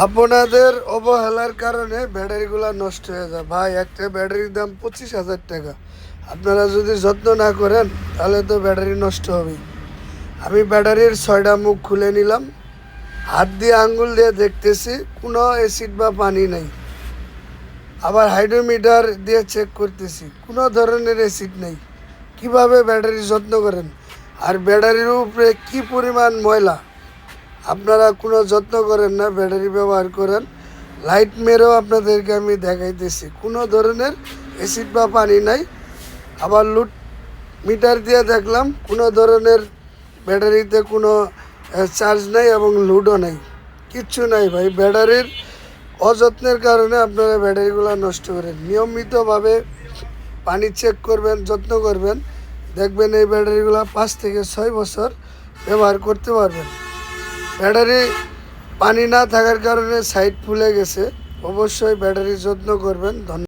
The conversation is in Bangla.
আপনাদের অবহেলার কারণে ব্যাটারিগুলো নষ্ট হয়ে যায় ভাই। একটা ব্যাটারির দাম 25,000 টাকা। আপনারা যদি যত্ন না করেন তাহলে তো ব্যাটারি নষ্ট হবে। আমি ব্যাটারির 6টা মুখ খুলে নিলাম, হাত দিয়ে আঙ্গুল দিয়ে দেখতেছি কোনো অ্যাসিড বা পানি নেই। আবার হাইড্রোমিটার দিয়ে চেক করতেছি কোনো ধরনের অ্যাসিড নেই। কিভাবে ব্যাটারির যত্ন করেন? আর ব্যাটারির উপরে কি পরিমাণ ময়লা! আপনারা কোনো যত্ন করেন না, ব্যাটারি ব্যবহার করেন। লাইট মেরেও আপনাদেরকে আমি দেখাইতেছি কোনো ধরনের অ্যাসিড বা পানি নাই। আবার লুট মিটার দিয়ে দেখলাম কোনো ধরনের ব্যাটারিতে কোনো চার্জ নাই এবং লুডও নাই, কিচ্ছু নাই ভাই। ব্যাটারির অযত্নের কারণে আপনারা ব্যাটারিগুলো নষ্ট করেন। নিয়মিতভাবে পানি চেক করবেন, যত্ন করবেন, দেখবেন এই ব্যাটারিগুলো 5 থেকে 6 বছর ব্যবহার করতে পারবেন। ব্যাটারি পানি না থাকার কারণে সাইড ফুলে গেছে। অবশ্যই ব্যাটারির যত্ন করবেন। ধন্যবাদ।